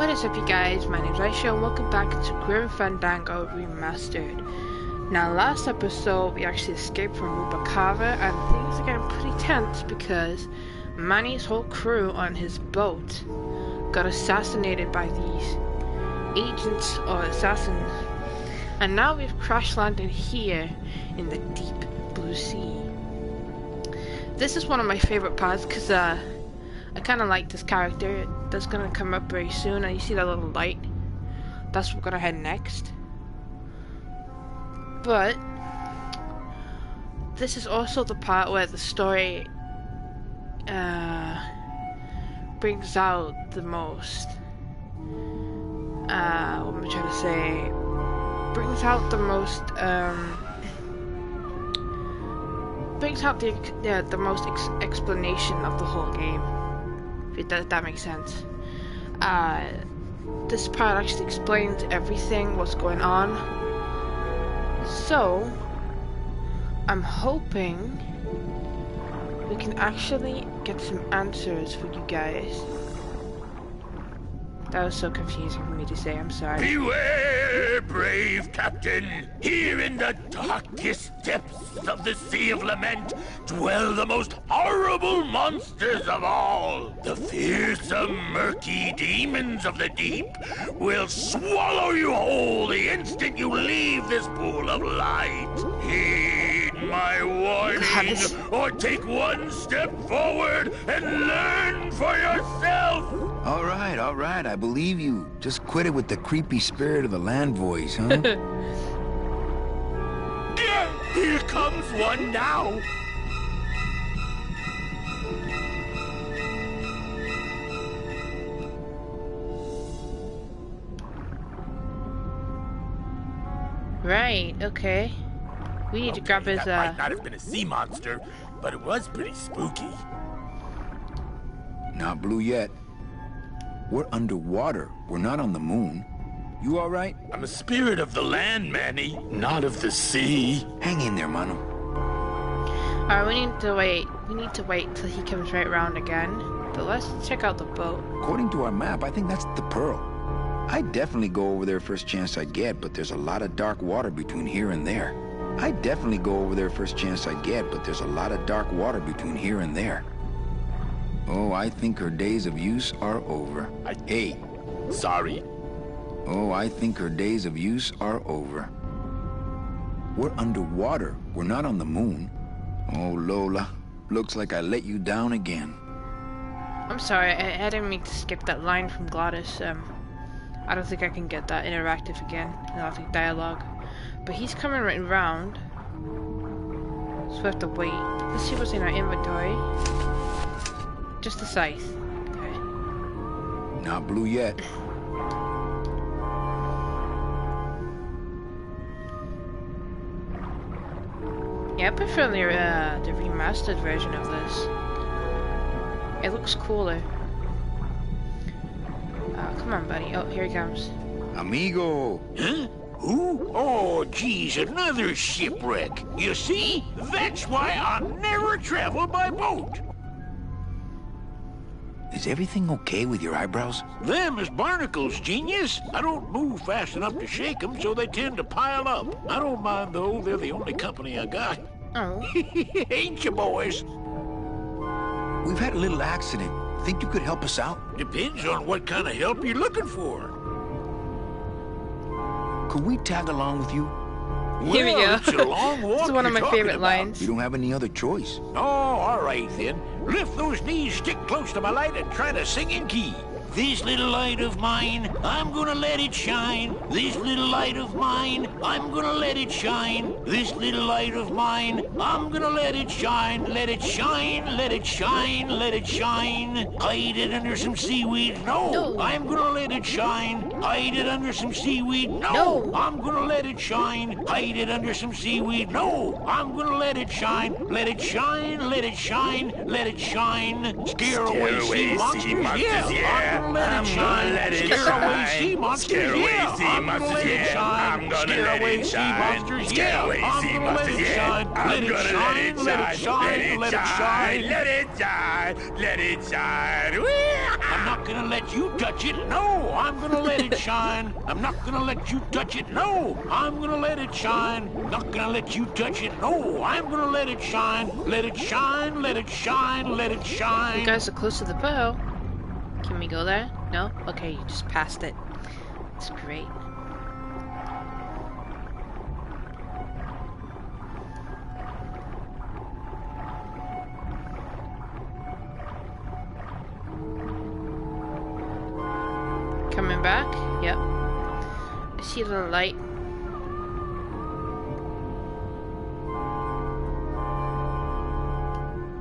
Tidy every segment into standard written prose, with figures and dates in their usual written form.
What is up, you guys? My name is Aisha and welcome back to Fandango Remastered. Now, last episode we actually escaped from Rubacava and things are getting pretty tense because Manny's whole crew on his boat got assassinated by these agents or assassins. And now we've crash landed here in the deep blue sea. This is one of my favorite parts because I kind of like this character. That's gonna come up very soon, and you see that little light. That's where we're gonna head next. But this is also the part where the story brings out the most. What am I trying to say? Brings out the most. Brings out the most explanation of the whole game. If that makes sense. This part actually explains everything, what's going on. So, I'm hoping we can actually get some answers for you guys. That was so confusing for me to say, I'm sorry. Beware, brave captain! Here in the darkest depths of the Sea of Lament dwell the most horrible monsters of all. The fearsome, murky demons of the deep will swallow you whole the instant you leave this pool of light. Heed my warning, or take one step forward and learn for yourself! All right, I believe you. Just quit it with the creepy spirit of the land voice, huh? Here comes one now! Right, okay. We need to grab his, That might not have been a sea monster, but it was pretty spooky. Not blue yet. We're underwater. We're not on the moon. You all right? I'm a spirit of the land, Manny, not of the sea. Hang in there, mano. Alright, we need to wait. We need to wait till he comes right round again. But let's check out the boat. According to our map, I think that's the Pearl. I'd definitely go over there first chance I get, but there's a lot of dark water between here and there. I'd definitely go over there first chance I get, but there's a lot of dark water between here and there. Oh, I think her days of use are over. Hey. Sorry. Oh, I think her days of use are over. We're underwater. We're not on the moon. Oh, Lola. Looks like I let you down again. I'm sorry, I didn't mean to skip that line from Glottis. I don't think I can get that interactive again. I think dialogue. But he's coming right round. So we have to wait. Let's see what's in our inventory. Just the scythe. Okay. Not blue yet. Yeah, I prefer the remastered version of this. It looks cooler. Come on, buddy. Oh, here he comes. Amigo! Huh? Who? Oh, geez, another shipwreck. You see? That's why I never travel by boat. Is everything okay with your eyebrows? Them is barnacles, genius. I don't move fast enough to shake them, so they tend to pile up. I don't mind, though. They're the only company I got. Oh. Ain't you, boys? We've had a little accident. Think you could help us out? Depends on what kind of help you're looking for. Could we tag along with you? Here we go. It's a long walk. This is one of my favorite about. lines. We don't have any other choice. Oh, all right, then. Lift those knees, stick close to my light, and try to sing in key. This little light of mine, I'm gonna let it shine. This little light of mine, I'm gonna let it shine. This little light of mine, I'm gonna let it shine. Let it shine, let it shine, let it shine. Hide it under some seaweed. No, I'm gonna let it shine. Hide it under some seaweed. No, I'm gonna let it shine. Hide it under some seaweed. No, I'm gonna let it shine. Let it shine, let it shine, let it shine. Scare away sea monsters. Yeah, gonna let it shine. I'm gonna let it Scare shine. away sea monsters, Scare away yeah. sea I'm gonna monsters, let it yeah. shine. I'm gonna Scare let away it sea shine. monsters, Scare yeah. away I'm sea gonna let monsters, it yeah. shine. I'm Let it gonna shine. Let it shine. Let it shine. Let it shine. Let it shine. I'm not gonna let you touch it. No, I'm gonna let it shine. I'm not gonna let you touch it. No, I'm gonna let it shine. Not gonna let you touch it. No, I'm gonna let it shine. Let it shine. Let it shine. Let it shine. You guys are close to the pearl. Can we go there? No? Okay, you just passed it. It's great. Coming back? Yep. I see the light.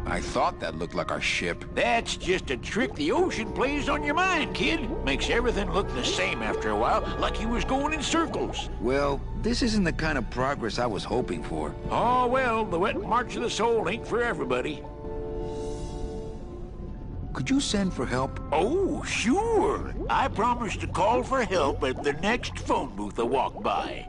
I thought that looked like our ship. That's just a trick the ocean plays on your mind, kid. Makes everything look the same after a while, like you was going in circles. Well, this isn't the kind of progress I was hoping for. Oh, well, the wet march of the soul ain't for everybody. Could you send for help? Oh, sure. I promise to call for help at the next phone booth I walk by.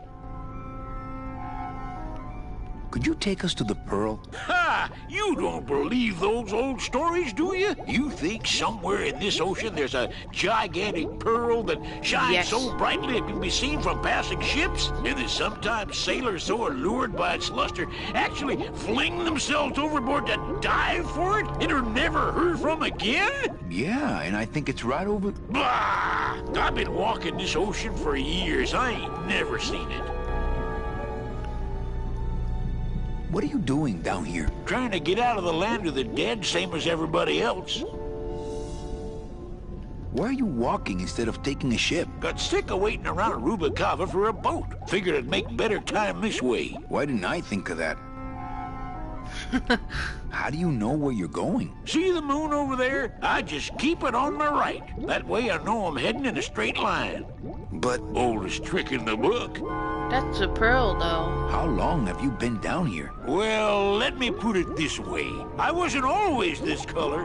Could you take us to the Pearl? Ha! You don't believe those old stories, do you? You think somewhere in this ocean there's a gigantic pearl that shines Yes. so brightly it can be seen from passing ships? And that sometimes sailors so allured by its luster actually fling themselves overboard to dive for it and are never heard from again? Yeah, and I think it's right over... Bah! I've been walking this ocean for years. I ain't never seen it. What are you doing down here? Trying to get out of the land of the dead, same as everybody else. Why are you walking instead of taking a ship? Got sick of waiting around Rubacava for a boat. Figured I'd make better time this way. Why didn't I think of that? How do you know where you're going? See the moon over there? I just keep it on my right. That way I know I'm heading in a straight line. But Oldest trick in the book. That's a pearl, though. how long have you been down here? Well, let me put it this way. I wasn't always this color.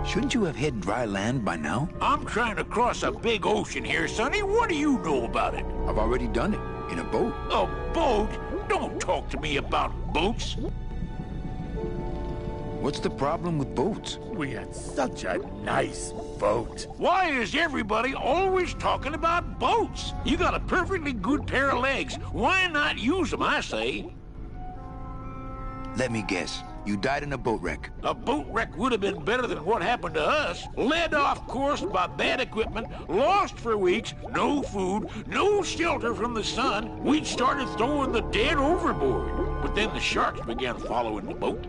Shouldn't you have hit dry land by now? I'm trying to cross a big ocean here, Sonny. What do you know about it? I've already done it. In a boat. A boat? Don't talk to me about boats. What's the problem with boats? We had such a nice boat. Why is everybody always talking about boats? You got a perfectly good pair of legs. Why not use them, I say? Let me guess. You died in a boat wreck. A boat wreck would have been better than what happened to us. Led off course by bad equipment, lost for weeks, no food, no shelter from the sun. We'd started throwing the dead overboard. But then the sharks began following the boat.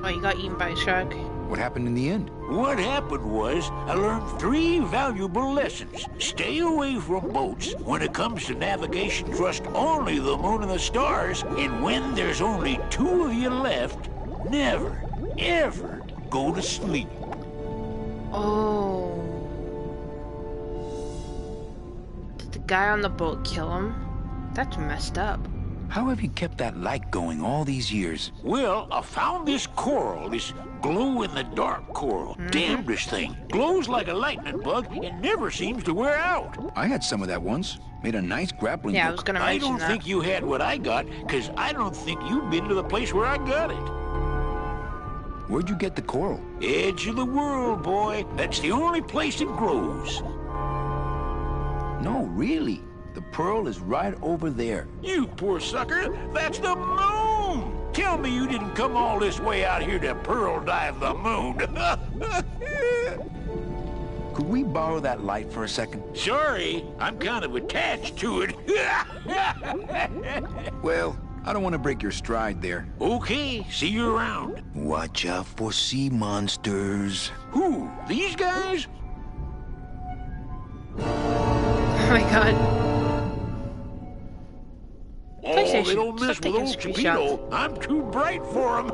Oh, you got eaten by a shark. What happened in the end? What happened was, I learned 3 valuable lessons. Stay away from boats. When it comes to navigation, trust only the moon and the stars. And when there's only 2 of you left, never, ever go to sleep. Oh. Did the guy on the boat kill him? That's messed up. How have you kept that light going all these years? Well, I found this coral, this glow-in-the-dark coral. Damnedest thing. Glows like a lightning bug and never seems to wear out. I had some of that once. Made a nice grappling Yeah, I hook. was gonna I mention don't that. think you had what I got, because I don't think you've been to the place where I got it. Where'd you get the coral? Edge of the world, boy. That's the only place it grows. No, really. The pearl is right over there. You poor sucker. That's the moon. Tell me you didn't come all this way out here to pearl dive the moon. Could we borrow that light for a second? Sorry, I'm kind of attached to it. Well, I don't want to break your stride there. Okay, see you around. Watch out for sea monsters. Who? These guys? Oh my god. Oh, they PlayStation, don't mess stop with taking old screenshots. Capito. I'm too bright for him.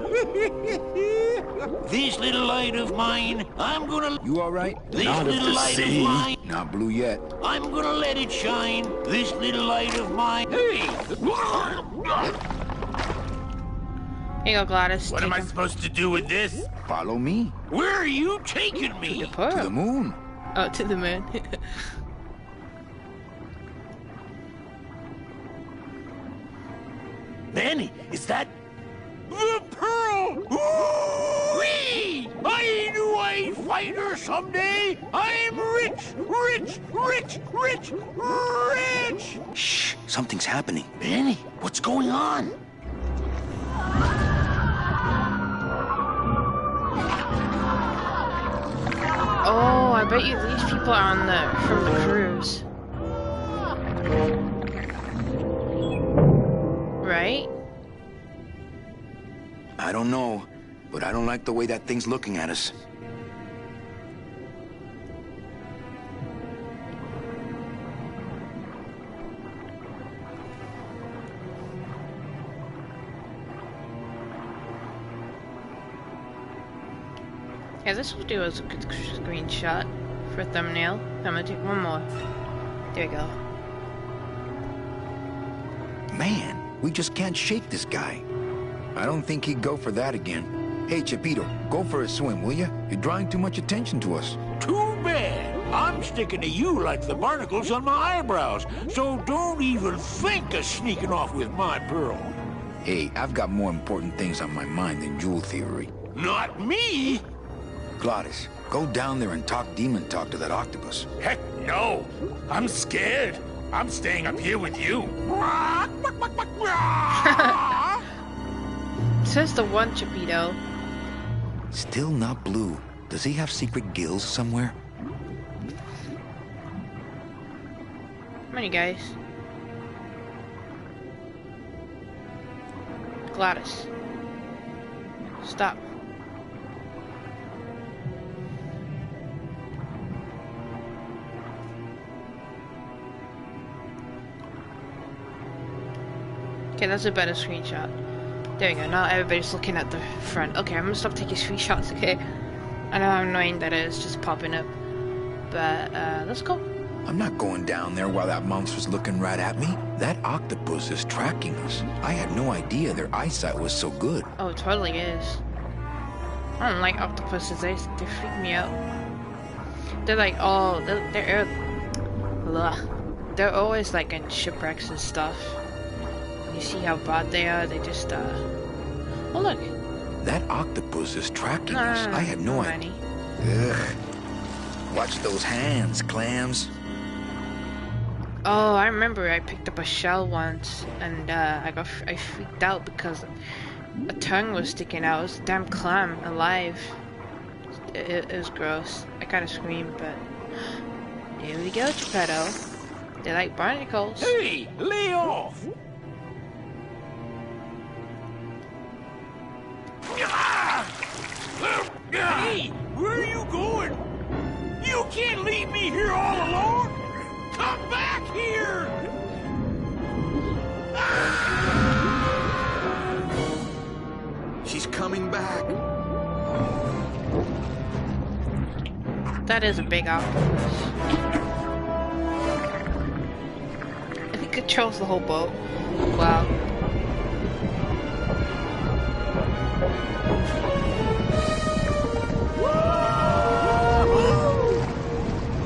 This little light of mine, I'm gonna... You all right? This Not if little the light sea- of mine, Not blue yet. I'm gonna let it shine. This little light of mine... Hey! Here you go, Gladys. What am I supposed to do with this? Follow me. Where are you taking me? The pearl. To the moon. Oh, to the moon. Manny, is that... The pearl! Ooh-wee! I knew I'd find her someday! I'm rich, rich, rich, rich, rich! Shh, something's happening. Manny, what's going on? Oh, I bet you these people are on from the cruise. Right? I don't know, but I don't like the way that thing's looking at us. Yeah, this will do as a good screenshot for a thumbnail. I'm gonna take one more. There we go. Man, we just can't shake this guy. I don't think he'd go for that again. Hey, Chapito, go for a swim, will ya? You're drawing too much attention to us. Too bad. I'm sticking to you like the barnacles on my eyebrows, so don't even think of sneaking off with my pearl. Hey, I've got more important things on my mind than jewel theory. Not me! Gladys, go down there and talk demon talk to that octopus. Heck no! I'm scared. I'm staying up here with you. Says the one, Chapito. Still not blue. Does he have secret gills somewhere? Come on, you guys. Gladys. Stop. Okay, that's a better screenshot. There we go, now everybody's looking at the front. Okay, I'm gonna stop taking screenshots, okay? I know how annoying that is, just popping up. But, let's go. I'm not going down there while that monster's looking right at me. That octopus is tracking us. I had no idea their eyesight was so good. Oh, it totally is. I don't like octopuses, they freak me out. They're like, oh, they're always like in shipwrecks and stuff. You see how bad they are, they just, oh look. That octopus is tracking us. I had no idea. Ugh. Watch those hands, clams. Oh, I remember I picked up a shell once, and I freaked out because a tongue was sticking out. It was a damn clam, alive. It was gross. I kind of screamed, but here we go, Geppetto. They like barnacles. Hey, lay off! Hey, where are you going? You can't leave me here all alone! Come back here! She's coming back. That is a big octopus. It controls the whole boat. Wow.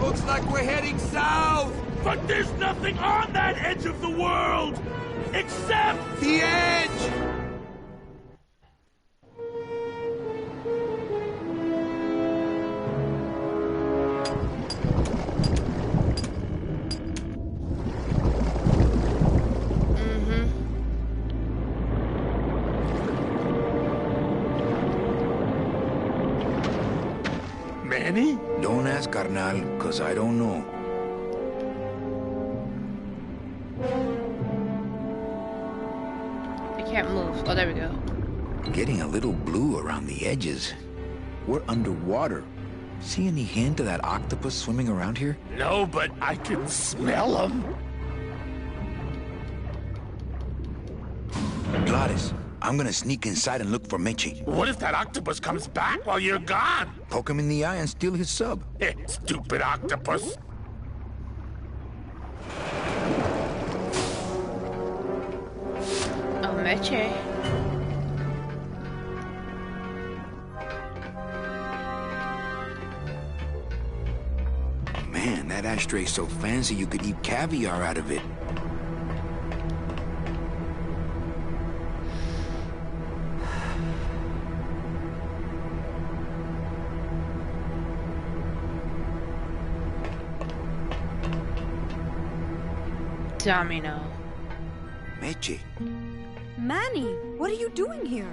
Looks like we're heading south! But there's nothing on that edge of the world! Except... The edge! Manny? Don't ask, carnal, cause I don't know. I can't move. Oh, there we go. Getting a little blue around the edges. We're underwater. See any hint of that octopus swimming around here? No, but I can smell him. Gladys, I'm gonna sneak inside and look for Meche. What if that octopus comes back while you're gone? Poke him in the eye and steal his sub. Stupid octopus. Oh, Meche. Man, that ashtray's so fancy you could eat caviar out of it. Domino. Meche, Manny, what are you doing here?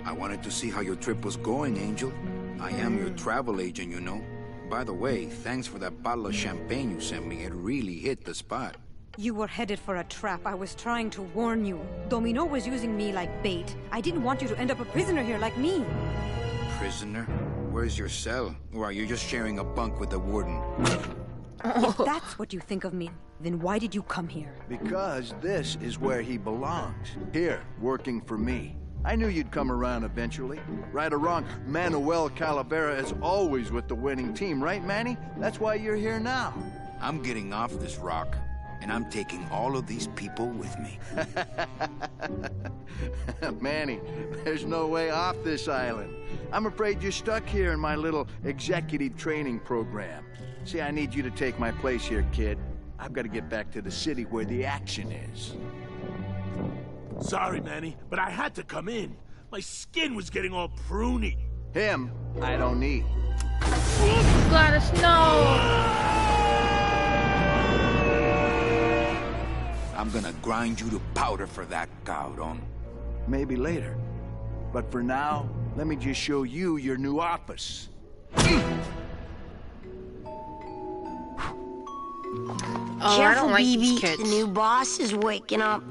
I wanted to see how your trip was going, Angel. I am your travel agent, you know. By the way, thanks for that bottle of champagne you sent me. It really hit the spot. You were headed for a trap. I was trying to warn you. Domino was using me like bait. I didn't want you to end up a prisoner here like me. Prisoner? Where's your cell? Or are you just sharing a bunk with the warden? If that's what you think of me, then why did you come here? Because this is where he belongs. Here, working for me. I knew you'd come around eventually. Right or wrong, Manuel Calavera is always with the winning team, right, Manny? That's why you're here now. I'm getting off this rock, and I'm taking all of these people with me. Manny, there's no way off this island. I'm afraid you're stuck here in my little executive training program. See, I need you to take my place here, kid. I've got to get back to the city where the action is. Sorry, Manny, but I had to come in. My skin was getting all pruny. Him, I don't need. Gladys, no! I'm gonna grind you to powder for that, cabrón. Maybe later. But for now, let me just show you your new office. Oh, I don't like these kids. The new boss is waking up.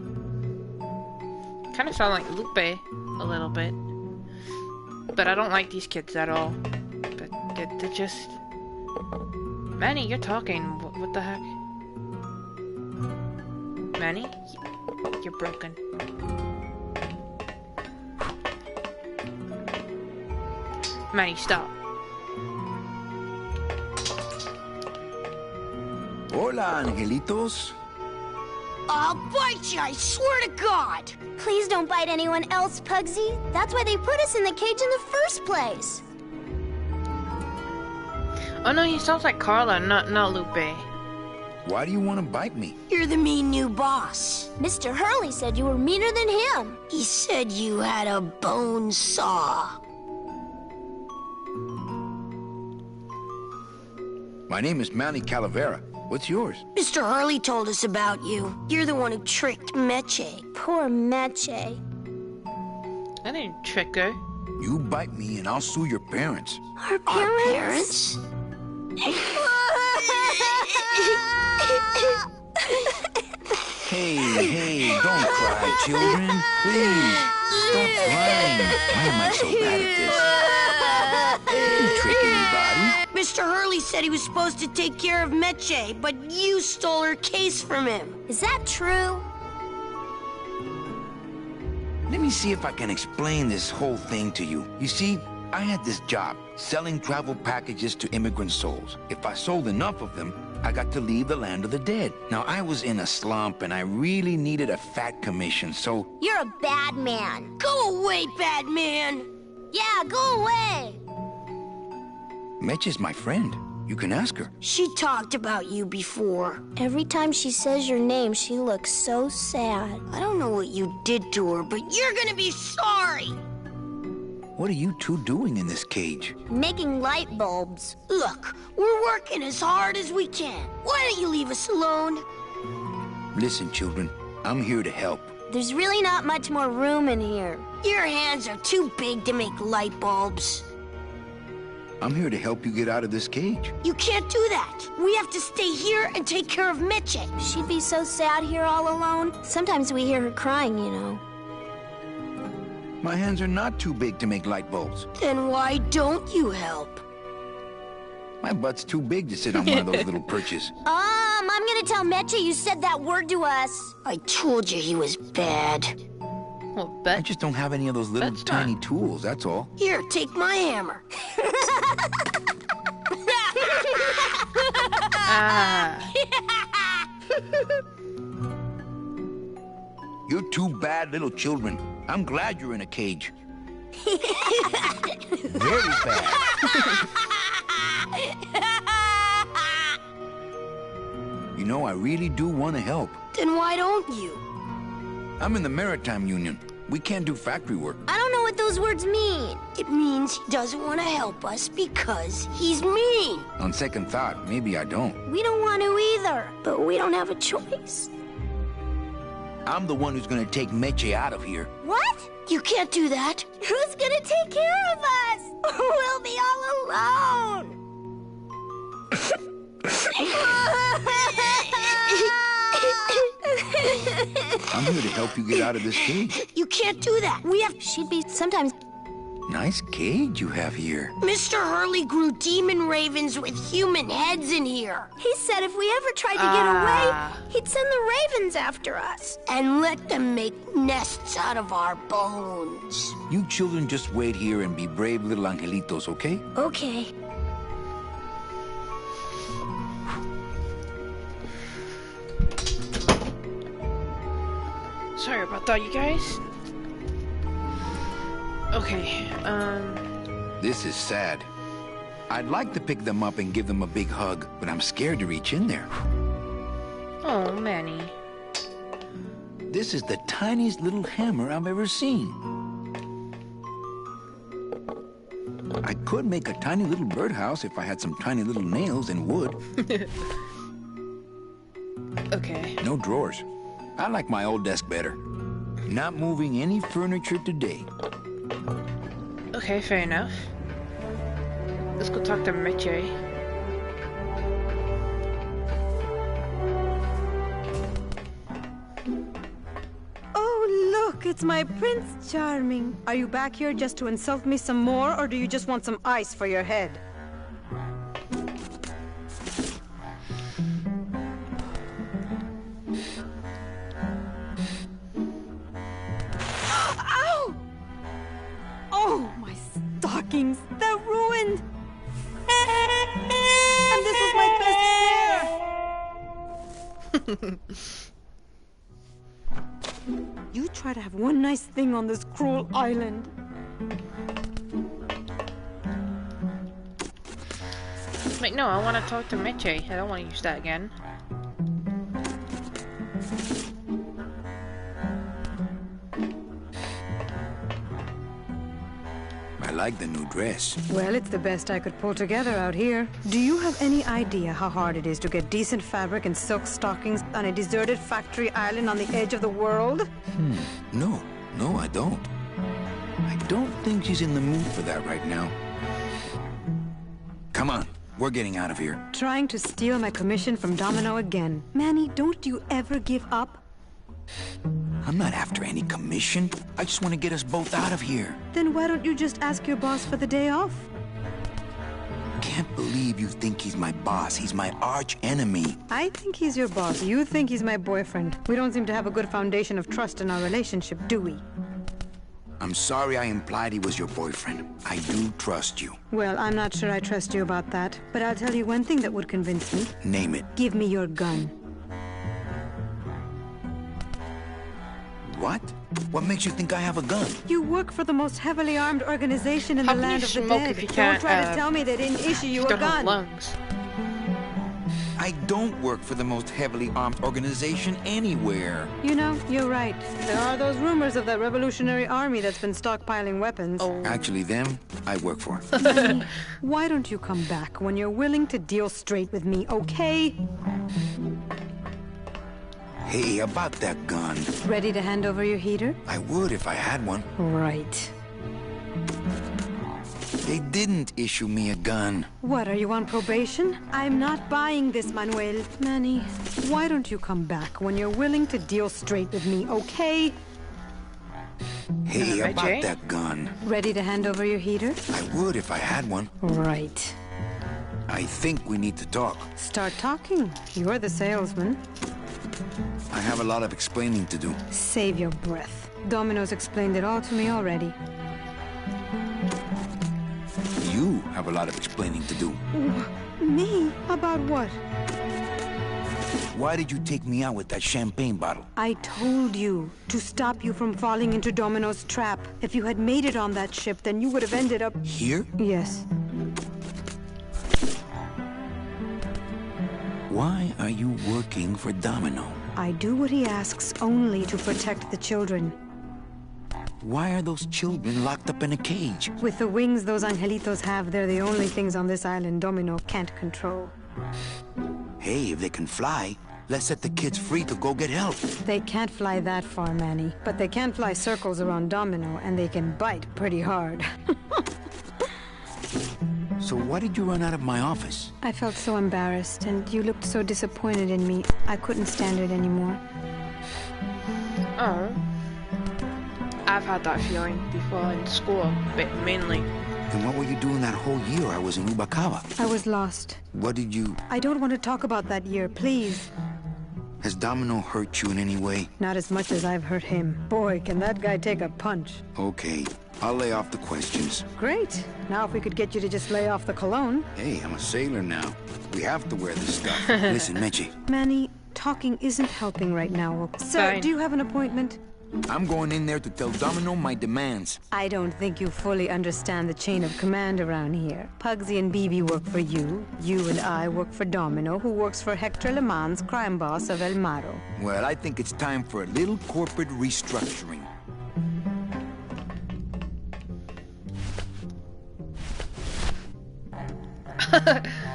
Kind of sound like Lupe a little bit. But I don't like these kids at all. But they're just... Manny, you're talking. What the heck? Manny? You're broken. Manny, stop. Hola, angelitos. I'll bite you, I swear to God! Please don't bite anyone else, Pugsy. That's why they put us in the cage in the first place. Oh no, he sounds like Carla, not Lupe. Why do you want to bite me? You're the mean new boss. Mr. Hurley said you were meaner than him. He said you had a bone saw. My name is Manny Calavera. What's yours? Mr. Hurley told us about you. You're the one who tricked Meche. Poor Meche. I didn't trick her. You bite me and I'll sue your parents. Our parents? Hey, don't cry, children. Please, stop crying. Why am I so bad at this? I didn't trick anybody. Mr. Hurley said he was supposed to take care of Meche, but you stole her case from him. Is that true? Let me see if I can explain this whole thing to you. You see, I had this job, selling travel packages to immigrant souls. If I sold enough of them, I got to leave the land of the dead. Now, I was in a slump, and I really needed a fat commission, so... You're a bad man. Go away, bad man! Yeah, go away! Meche's my friend. You can ask her. She talked about you before. Every time she says your name, she looks so sad. I don't know what you did to her, but you're gonna be sorry! What are you two doing in this cage? Making light bulbs. Look, we're working as hard as we can. Why don't you leave us alone? Listen, children, I'm here to help. There's really not much more room in here. Your hands are too big to make light bulbs. I'm here to help you get out of this cage. You can't do that. We have to stay here and take care of Meche. She'd be so sad here all alone. Sometimes we hear her crying, you know. My hands are not too big to make light bulbs. Then why don't you help? My butt's too big to sit on one of those little perches. I'm gonna tell Meche you said that word to us. I told you he was bad. Well, I just don't have any of those little tiny tools, that's all. Here, take my hammer. You're two bad little children. I'm glad you're in a cage. Very bad. You know, I really do want to help. Then why don't you? I'm in the Maritime Union. We can't do factory work. I don't know what those words mean. It means he doesn't want to help us because he's mean. On second thought, maybe I don't. We don't want to either, but we don't have a choice. I'm the one who's gonna take Meche out of here. What? You can't do that. Who's gonna take care of us? We'll be all alone. I'm here to help you get out of this cage. You can't do that. We have... She'd be sometimes... Nice cage you have here. Mr. Hurley grew demon ravens with human heads in here. He said if we ever tried to get away, he'd send the ravens after us. And let them make nests out of our bones. You children just wait here and be brave little angelitos, okay? Okay. Sorry about that, you guys. Okay, This is sad. I'd like to pick them up and give them a big hug, but I'm scared to reach in there. oh, Manny. This is the tiniest little hammer I've ever seen. I could make a tiny little birdhouse if I had some tiny little nails and wood. Okay. No drawers. I like my old desk better. Not moving any furniture today. Okay, fair enough. Let's go talk to Meche. Oh, look, it's my Prince Charming. Are you back here just to insult me some more, or do you just want some ice for your head? Ow! Oh, my stockings, they're ruined! And this was my best pair! You try to have one nice thing on this cruel island. Wait, no, I want to talk to Meche. I don't want to use that again. I like the new dress. Well, it's the best I could pull together out here. Do you have any idea how hard it is to get decent fabric and silk stockings on a deserted factory island on the edge of the world? No, I don't. I don't think she's in the mood for that right now. Come on, we're getting out of here. Trying to steal my commission from Domino again. Manny, don't you ever give up? I'm not after any commission. I just want to get us both out of here. Then why don't you just ask your boss for the day off? Can't believe you think he's my boss. He's my arch enemy. I think he's your boss. You think he's my boyfriend. We don't seem to have a good foundation of trust in our relationship, do we? I'm sorry I implied he was your boyfriend. I do trust you. Well, I'm not sure I trust you about that. But I'll tell you one thing that would convince me. Name it. Give me your gun. What? What makes you think I have a gun? You work for the most heavily armed organization in How the can land you of the smoke dead. if you Don't can't, try to tell me they didn't issue you a don't have gun. lungs? I don't work for the most heavily armed organization anywhere. You know, you're right. There are those rumors of that Revolutionary Army that's been stockpiling weapons. Oh. Actually, them, I work for. Why don't you come back when you're willing to deal straight with me, okay? Hey, about that gun. Ready to hand over your heater? I would if I had one. Right. They didn't issue me a gun. What, are you on probation? I'm not buying this, Manuel. Manny, why don't you come back when you're willing to deal straight with me, okay? Hey, about Jay? that gun. Ready to hand over your heater? I would if I had one. Right. I think we need to talk. Start talking. You're the salesman. I have a lot of explaining to do. Save your breath. Domino's explained it all to me already. You have a lot of explaining to do. Me? About what? Why did you take me out with that champagne bottle? I told you to stop you from falling into Domino's trap. If you had made it on that ship, then you would have ended up... Here? Yes. Why are you working for Domino? I do what he asks only to protect the children. Why are those children locked up in a cage? With the wings those angelitos have, they're the only things on this island Domino can't control. Hey, if they can fly, let's set the kids free to go get help. They can't fly that far, Manny. But they can fly circles around Domino, and they can bite pretty hard. So why did you run out of my office? I felt so embarrassed, and you looked so disappointed in me. I couldn't stand it anymore. Oh. I've had that feeling before in school, but mainly. And what were you doing that whole year I was in Ubakawa? I was lost. What did you... I don't want to talk about that year, please. Has Domino hurt you in any way? Not as much as I've hurt him. Boy, can that guy take a punch. Okay, I'll lay off the questions. Great. Now if we could get you to just lay off the cologne. Hey, I'm a sailor now. We have to wear this stuff. Listen, Meche. Manny, talking isn't helping right now. Sir, Fine. do you have an appointment? I'm going in there to tell Domino my demands. I don't think you fully understand the chain of command around here. Pugsy and BB work for you. You and I work for Domino, who works for Hector Le Mans, crime boss of El Marrow. Well, I think it's time for a little corporate restructuring.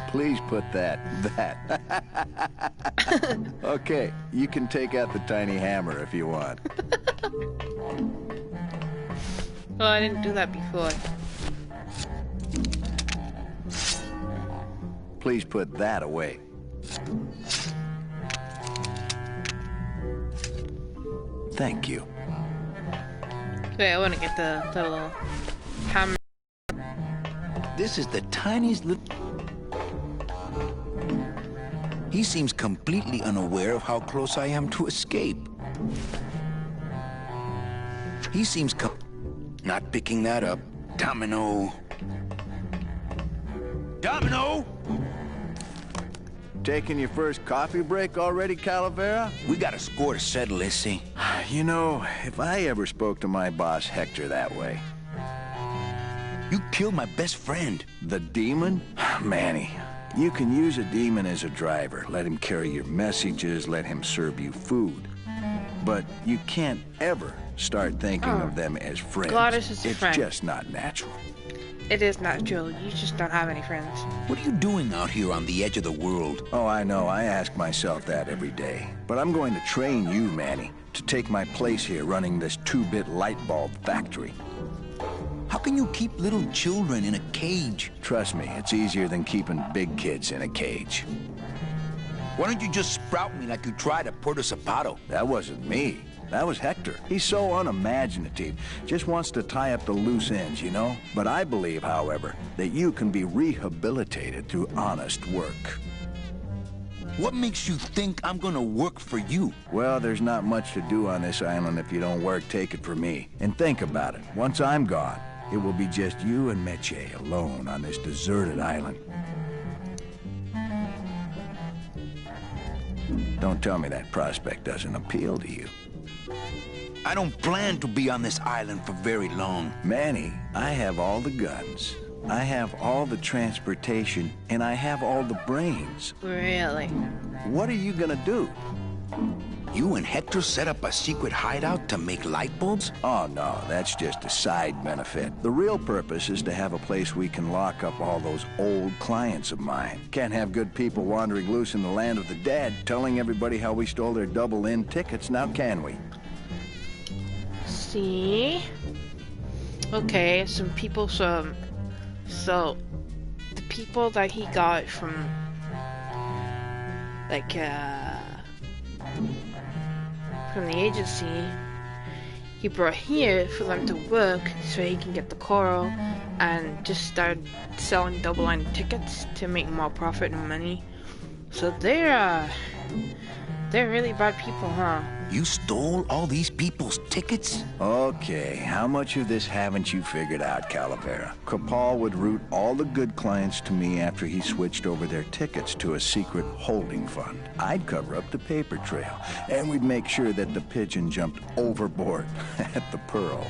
Please put that. Okay, you can take out the tiny hammer if you want. Well, I didn't do that before. Please put that away. Thank you. Wait, I want to get the little hammer. This is the tiniest little... He seems completely unaware of how close I am to escape. He seems not picking that up. Domino. Domino! Taking your first coffee break already, Calavera? We got a score to settle, Issy. You know, if I ever spoke to my boss Hector that way... You killed my best friend. The demon? Manny, you can use a demon as a driver. Let him carry your messages, let him serve you food. But you can't ever start thinking of them as friends. Gladys is a it's friend. just not natural. It is natural. You just don't have any friends. What are you doing out here on the edge of the world? Oh, I know. I ask myself that every day. But I'm going to train you, Manny, to take my place here running this 2-bit light bulb factory. How can you keep little children in a cage? Trust me, it's easier than keeping big kids in a cage. Why don't you just sprout me like you tried at Puerto Zapato? That wasn't me. That was Hector. He's so unimaginative. Just wants to tie up the loose ends, you know? But I believe, however, that you can be rehabilitated through honest work. What makes you think I'm gonna work for you? Well, there's not much to do on this island if you don't work, take it from me. And think about it. Once I'm gone, it will be just you and Meche alone on this deserted island. Don't tell me that prospect doesn't appeal to you. I don't plan to be on this island for very long. Manny, I have all the guns. I have all the transportation, and I have all the brains. Really? What are you gonna do? You and Hector set up a secret hideout to make light bulbs? Oh, no, that's just a side benefit. The real purpose is to have a place we can lock up all those old clients of mine. Can't have good people wandering loose in the land of the dead, telling everybody how we stole their double-in tickets, now can we? See? Okay, some people, so the people that he got from, like, from the agency, he brought here for them to work so he can get the coral and just start selling double-line tickets to make more profit and money. So they're really bad people, huh? You stole all these people's tickets? Okay, how much of this haven't you figured out, Calavera? Capal would route all the good clients to me after he switched over their tickets to a secret holding fund. I'd cover up the paper trail, and we'd make sure that the pigeon jumped overboard at the Pearl.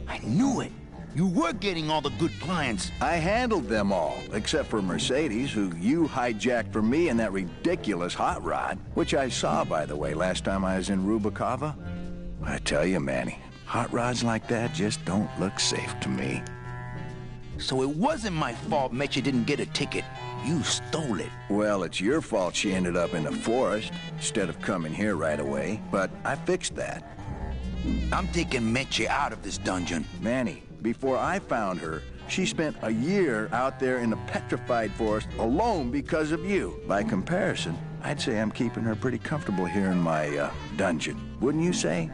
I knew it. You were getting all the good clients. I handled them all, except for Mercedes, who you hijacked from me in that ridiculous hot rod, which I saw, by the way, last time I was in Rubacava. I tell you, Manny, hot rods like that just don't look safe to me. So it wasn't my fault Meche didn't get a ticket. You stole it. Well, it's your fault she ended up in the forest instead of coming here right away, but I fixed that. I'm taking Meche out of this dungeon. Manny, before I found her, she spent a year out there in the petrified forest alone because of you. By comparison, I'd say I'm keeping her pretty comfortable here in my dungeon. Wouldn't you say?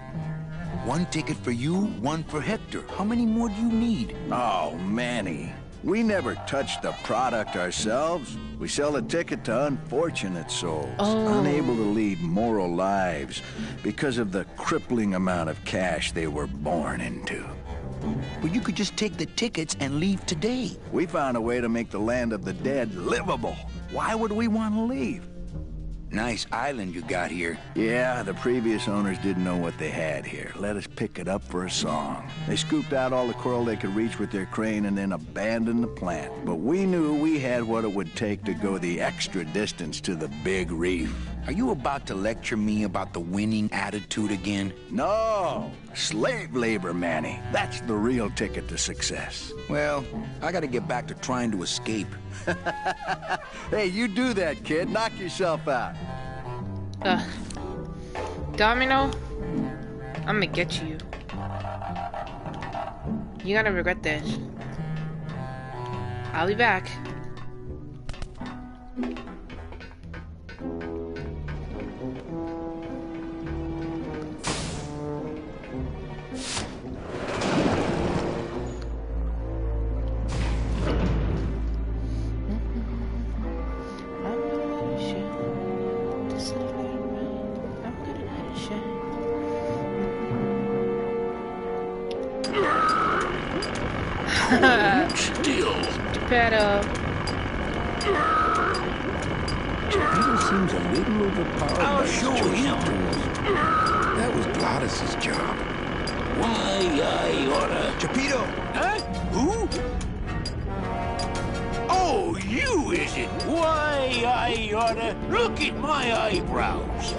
One ticket for you, one for Hector. How many more do you need? Oh, Manny. We never touch the product ourselves. We sell a ticket to unfortunate souls, unable to lead moral lives because of the crippling amount of cash they were born into. Well, you could just take the tickets and leave today. We found a way to make the land of the dead livable. Why would we want to leave? Nice island you got here. Yeah, the previous owners didn't know what they had here. Let us pick it up for a song. They scooped out all the coral they could reach with their crane and then abandoned the plant. But we knew we had what it would take to go the extra distance to the big reef. Are you about to lecture me about the winning attitude again? No! Slave labor, Manny. That's the real ticket to success. Well, I gotta get back to trying to escape. Hey, you do that, kid. Knock yourself out. Domino, I'm gonna get you. You're gonna regret this. I'll be back. Still. Pero. He seems a little overpowered. I'll show him. That was Gladys's job. Why, I oughta... Chapito! Huh? Who? Oh, you, is it? Why, I oughta... Look at my eyebrows.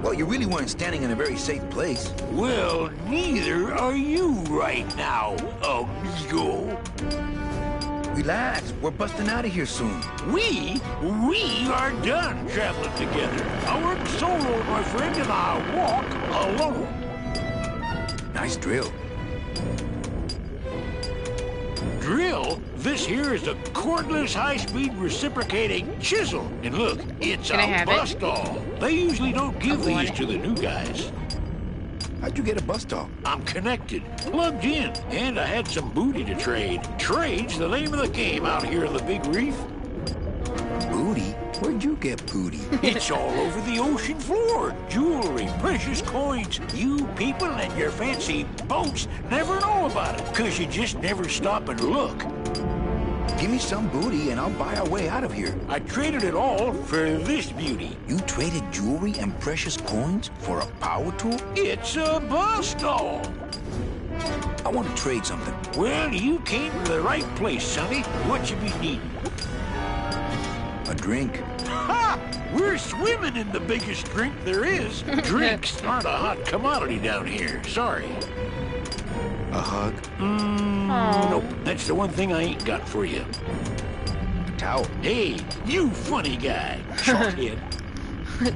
Well, you really weren't standing in a very safe place. Well, neither are you right now, amigo. Relax, we're busting out of here soon. We are done traveling together. I work solo, my friend, and I walk alone. Nice drill. Drill? This here is a cordless, high-speed reciprocating chisel. And look, it's Can I a have bust-all. They usually don't give these to the new guys. How'd you get a bust-all? I'm connected, plugged in, and I had some booty to trade. Trade's the name of the game out here in the big reef. Booty? Where'd you get booty? It's all over the ocean floor. Jewelry, precious coins. You people and your fancy boats never know about it, 'cause you just never stop and look. Give me some booty and I'll buy our way out of here. I traded it all for this beauty. You traded jewelry and precious coins for a power tool? It's a bust-all. I want to trade something. Well, you came to the right place, sonny. What you be needing? A drink. Ha! We're swimming in the biggest drink there is. Drinks aren't a hot commodity down here. Sorry. A hug? Nope. That's the one thing I ain't got for you. Towel. Hey, you funny guy. Chalkhead.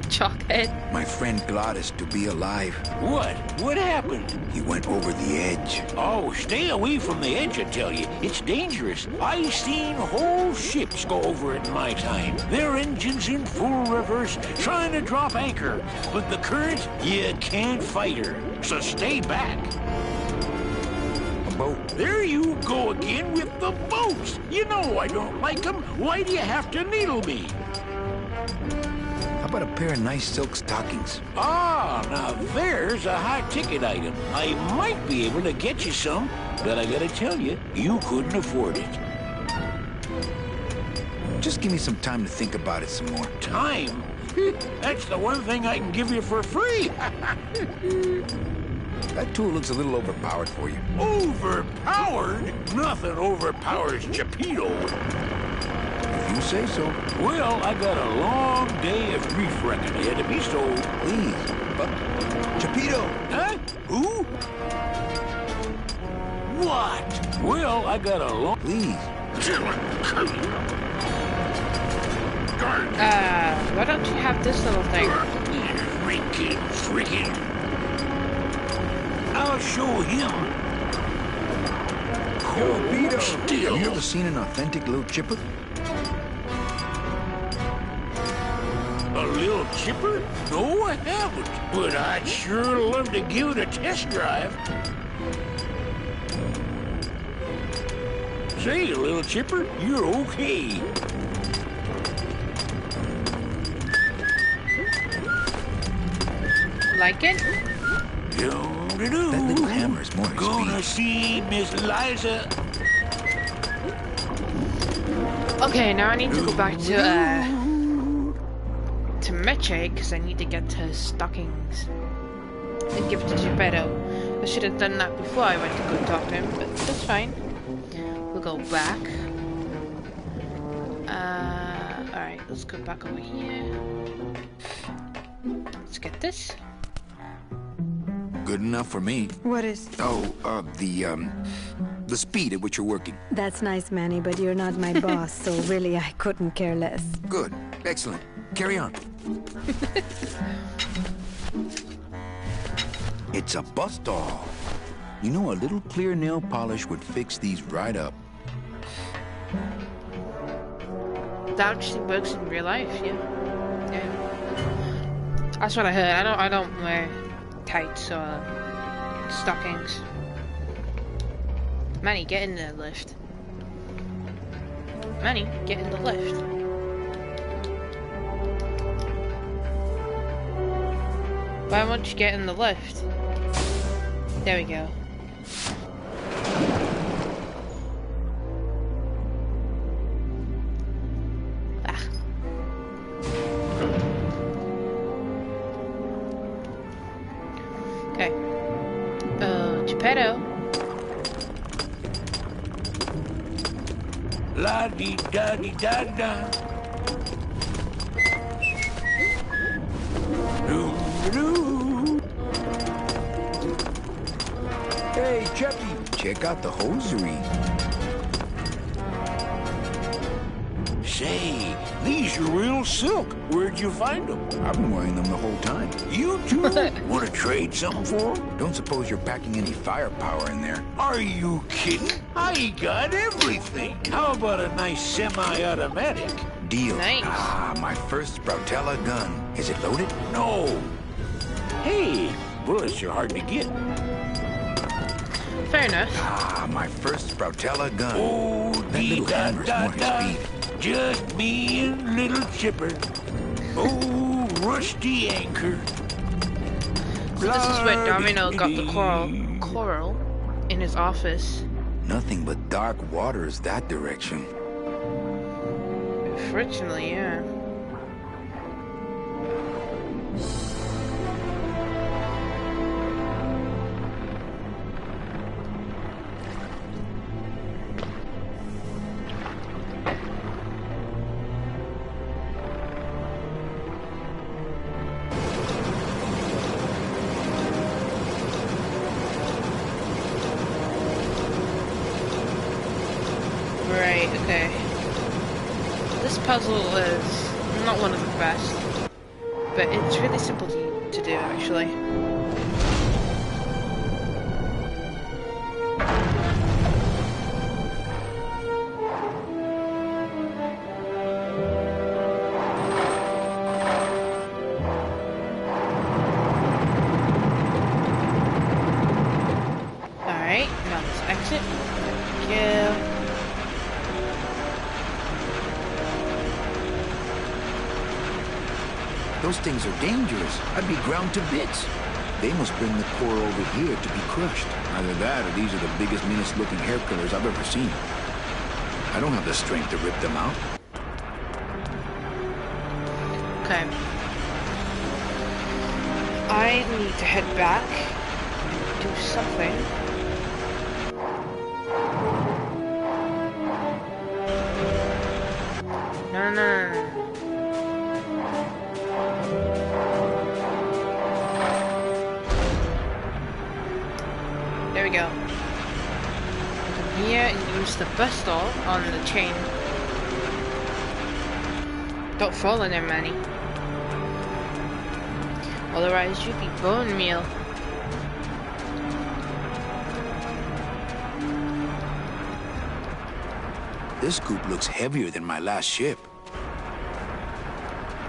Chalkhead. My friend Gladys to be alive. What? What happened? He went over the edge. Oh, stay away from the edge, I tell you. It's dangerous. I've seen whole ships go over it in my time. Their engines in full reverse, trying to drop anchor. But the current, you can't fight her. So stay back. Boat. There you go again with the boats. You know I don't like them. Why do you have to needle me? How about a pair of nice silk stockings? Ah, now there's a high-ticket item. I might be able to get you some, but I gotta tell you, you couldn't afford it. Just give me some time to think about it some more. Time? That's the one thing I can give you for free. That tool looks a little overpowered for you. Overpowered? Nothing overpowers Geppetto. If you say so. Well, I got a long day of grief wrecking ahead of me, so... Please. But... Geppetto! Huh? Who? What? Well, I got a long... Please. Why don't you have this little thing? Freaking. I'll show him. Geppetto! Still. Have you ever seen an authentic little chipper? A little chipper? No, I haven't. But I'd sure love to give it a test drive. Say, little chipper, you're okay. Like it? That little hammer is more Gonna speed. see Miss Liza. Okay, now I need to go back to Meche, because I need to get his stockings and give it to Geppetto. I should have done that before I went to go talk to him, but that's fine. We'll go back. Alright, let's go back over here. Let's get this. Good enough for me. What is? Oh, the speed at which you're working. That's nice, Manny, but you're not my boss, so really I couldn't care less. Good. Excellent. Carry on. It's a bust all. You know, a little clear nail polish would fix these right up. That actually works in real life, yeah. That's what I heard. I don't wear tights or stockings. Manny, get in the lift. Manny, get in the lift. Why won't you get in the lift? There we go. Geppetto. La di da di da da. Doo doo. Hey, Chappie, check out the hosiery. Say, these are real silk. Where'd you find them? I've been wearing them the whole time. You too? Want to trade something for them? Don't suppose you're packing any firepower in there. Are you kidding? I got everything. How about a nice semi-automatic? Deal. Nice. Ah, my first Sproutella gun. Is it loaded? No. Hey, bullets are hard to get. Fair enough. Ah, my first Sproutella gun. Oh, That little hammer's more his speed. Just me and little Chipper. Oh, rusty anchor. So this is where Domino got the coral in his office. Nothing but dark waters that direction. Fortunately, yeah. Right, okay. This puzzle is not one of the best, but it's really simple to do, actually. Alright, now let's exit. There we go. Those things are dangerous. I'd be ground to bits. They must bring the core over here to be crushed. Either that or these are the biggest, meanest looking hair killers I've ever seen. I don't have the strength to rip them out. Okay. I need to head back and do something. No, no, no, no. There we go. Come here and use the pistol on the chain. Don't fall in there, Manny. Otherwise, you'd be bone meal. This scoop looks heavier than my last ship.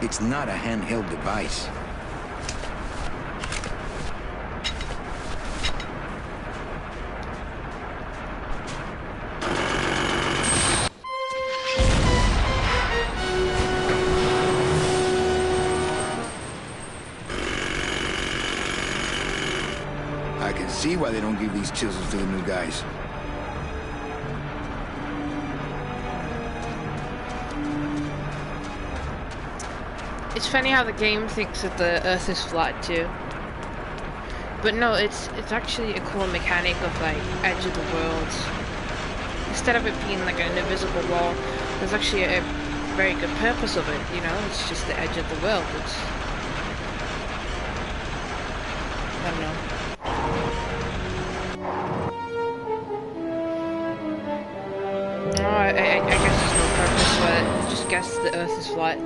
It's not a handheld device. I can see why they don't give these chisels to the new guys. It's funny how the game thinks that the Earth is flat too. But no, it's actually a cool mechanic of like edge of the world. Instead of it being like an invisible wall, there's actually a very good purpose of it, you know? It's just the edge of the world. It's... I don't know. No, I guess there's no purpose for it. Just guess the Earth is flat.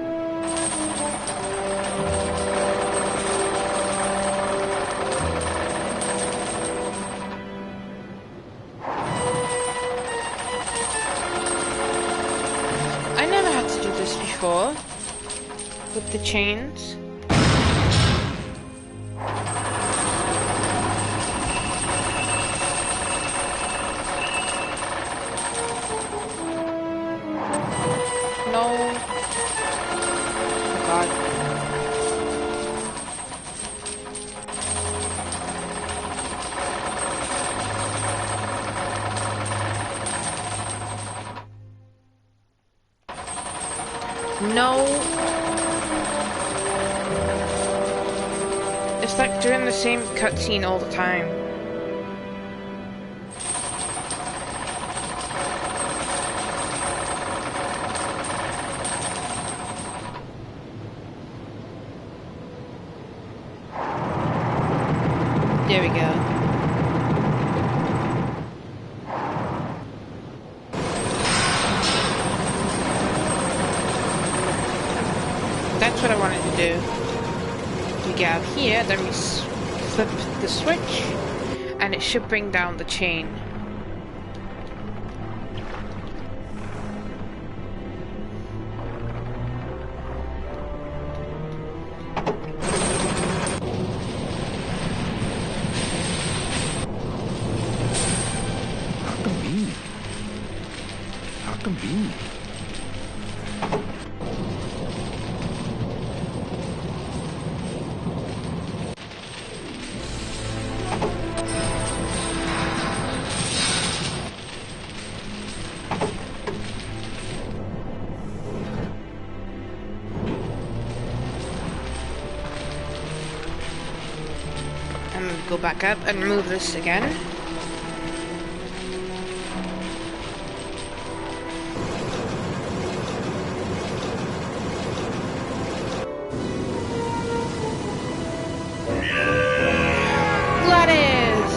I never had to do this before with the chains. No. Oh God. No. It's like doing the same cutscene all the time. There we go. That's what I wanted to do. We get out here, then we flip the switch, and it should bring down the chain. How convenient. How convenient. Go back up and move this again. Gladys!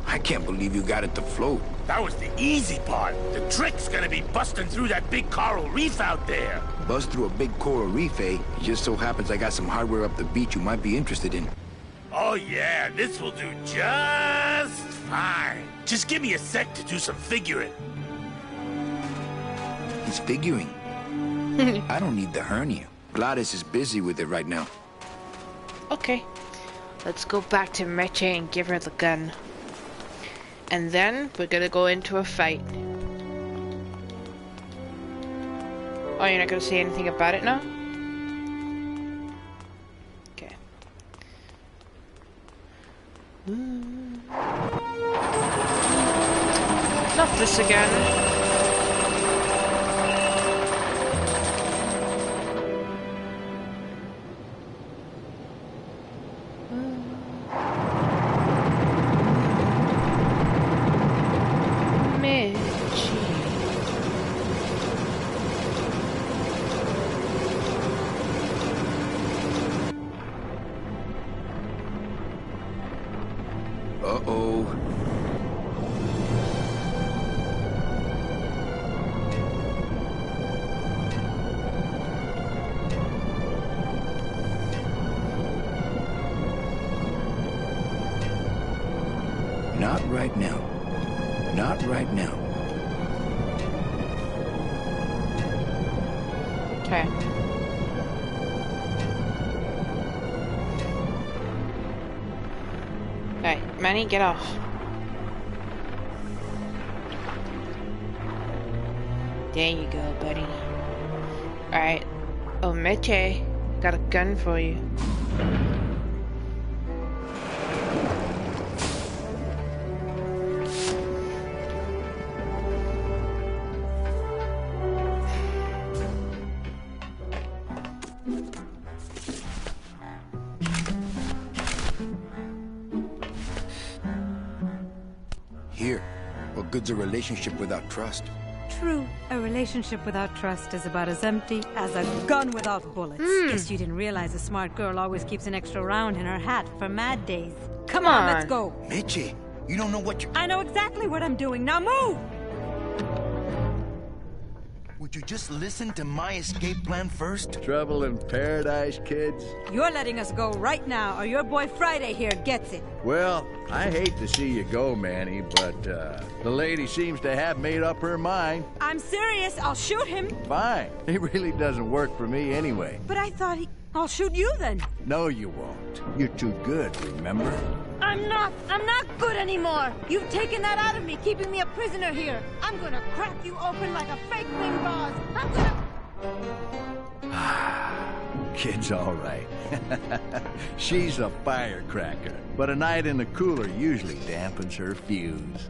I can't believe you got it to float. That was the easy part. The trick's gonna be busting through that big coral reef out there. Bust through a big coral reef, eh? It just so happens I got some hardware up the beach you might be interested in. Oh yeah, this will do just fine. Just give me a sec to do some figuring. He's figuring. I don't need the hernia. Gladys is busy with it right now. Okay. Let's go back to Meche and give her the gun. And then we're gonna go into a fight. Oh, you're not gonna say anything about it now? Okay. Not this again. Okay. Alright, Manny, get off. There you go, buddy. Alright. Oh, Meche, got a gun for you. Here, what good's a relationship without trust? True, a relationship without trust is about as empty as a gun without bullets. Guess you didn't realize a smart girl always keeps an extra round in her hat for mad days. Come on, let's go. Meche, you don't know what you're... I know exactly what I'm doing. Now move! Would you just listen to my escape plan first? Trouble in paradise, kids? You're letting us go right now, or your boy Friday here gets it. Well, I hate to see you go, Manny, but the lady seems to have made up her mind. I'm serious. I'll shoot him. Fine. It really doesn't work for me anyway. But I thought I'll shoot you then. No, you won't. You're too good, remember? I'm not good anymore. You've taken that out of me, keeping me a prisoner here. I'm gonna crack you open like a fake wing gauze. I'm gonna... Kid's all right. She's a firecracker, but a night in the cooler usually dampens her fuse.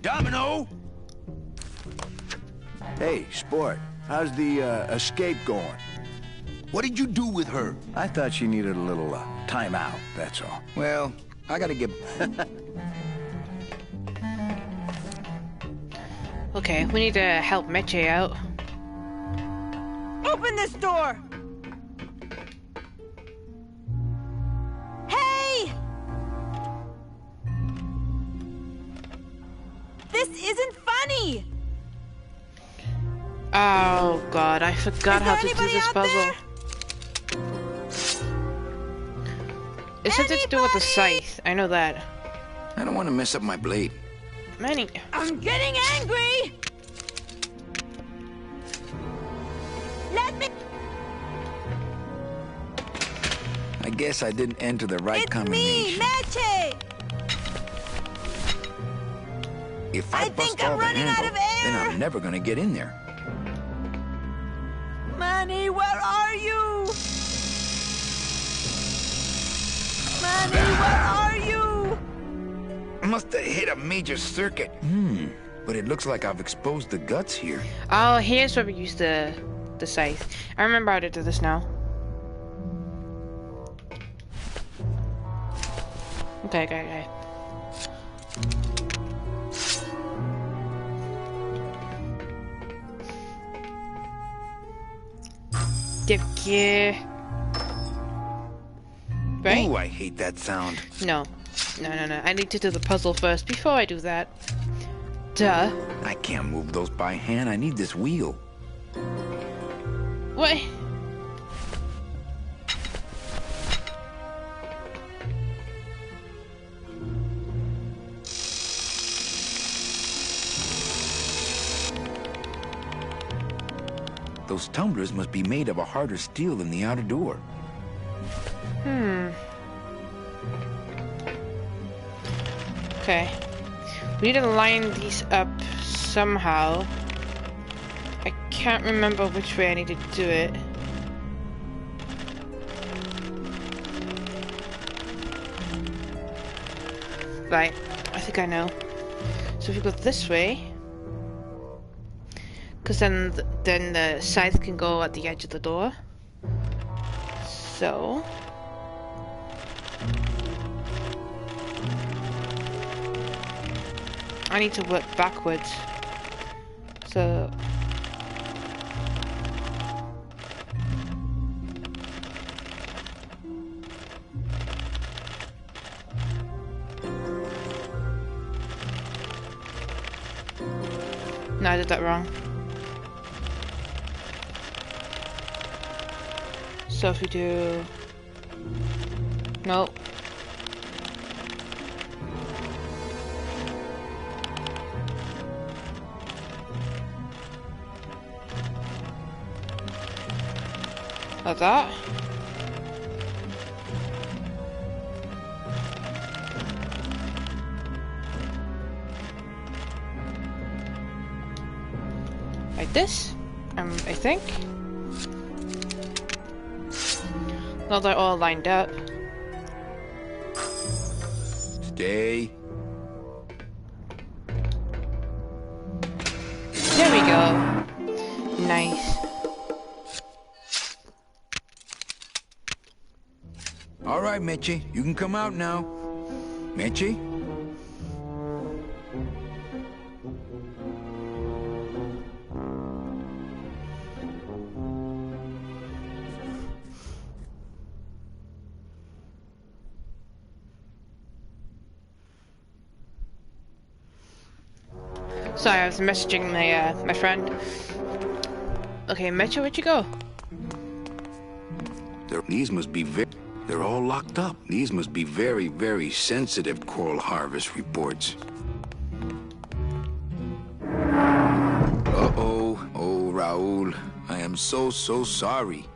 Domino! Hey, Sport, how's the escape going? What did you do with her? I thought she needed a little time out, that's all. Well, I gotta get... Okay, we need to help Meche out. Open this door! Hey! This isn't funny! Oh god, I forgot how to do this puzzle. It's something to do with the scythe, I know that. I don't want to mess up my blade. Manny. I'm getting angry! Let me... I guess I didn't enter the right It's combination. me, Meche! If I bust think I'm all the running out handle, of air. then I'm never gonna get in there. Manny, where are you? Manny, where are you? Must have hit a major circuit. But it looks like I've exposed the guts here. Oh, here's where we use the scythe. I remember how to do this now. Okay. Yeah. Right? Ooh, I hate that sound. No. I need to do the puzzle first before I do that. Duh. I can't move those by hand. I need this wheel. What? Those tumblers must be made of a harder steel than the outer door. Okay. We need to line these up somehow. I can't remember which way I need to do it. Right, I think I know. So if we go this way, because then the scythe can go at the edge of the door. So I need to work backwards. So no, I did that wrong. So if we do... Nope. Like that. Like this, I think. Now they're all lined up. Stay. There we go. Nice. All right, Mitchie, you can come out now. Mitchie? Sorry, I was messaging my friend. Okay, Metro, where'd you go? These must be they're all locked up. These must be very, very sensitive coral harvest reports. Uh-oh. Oh, Raul. I am so sorry.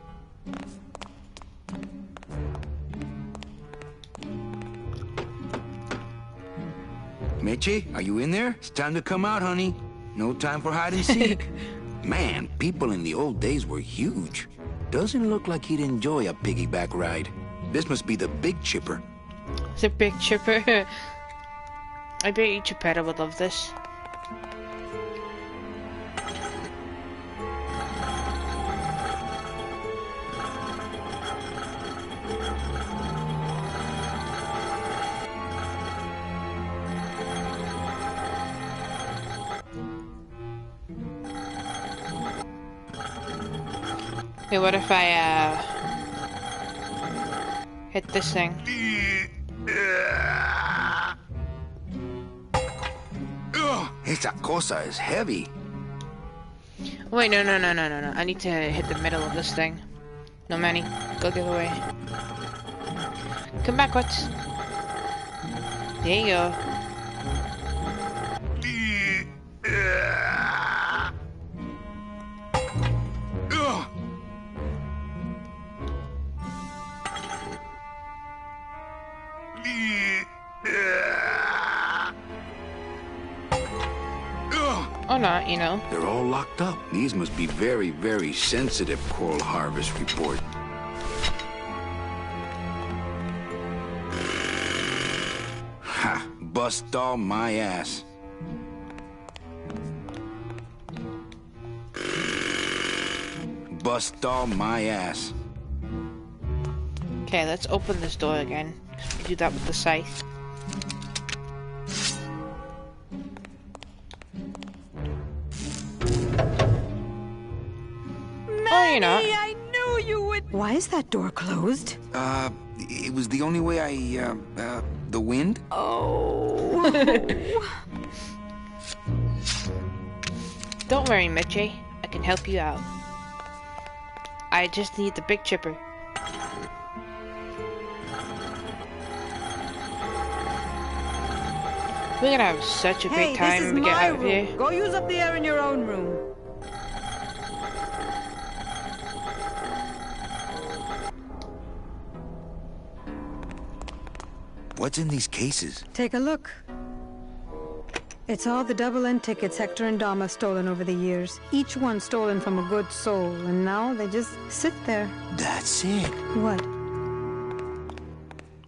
Mitchie, are you in there? It's time to come out, honey. No time for hide and seek. Man, people in the old days were huge. Doesn't look like he'd enjoy a piggyback ride. This must be the big chipper. It's a big chipper. I bet you Chipetta would love this. Hey, what if I, hit this thing? Esa cosa is heavy. Wait, no. I need to hit the middle of this thing. No, Manny. Go the other way. Come backwards. There you go. Or not, you know. They're all locked up. These must be very, very sensitive coral harvest report. Ha! Bust all my ass. Bust all my ass. Okay, let's open this door again. We do that with the scythe. Oh, you're not. I knew you would. Why is that door closed? It was the only way the wind? Oh. Don't worry, Mitchie. I can help you out. I just need the big chipper. We're gonna have such a great time when we get out of here. Go use up the air in your own room. What's in these cases? Take a look. It's all the double-end tickets Hector and Dom have stolen over the years. Each one stolen from a good soul, and now they just sit there. That's it. What?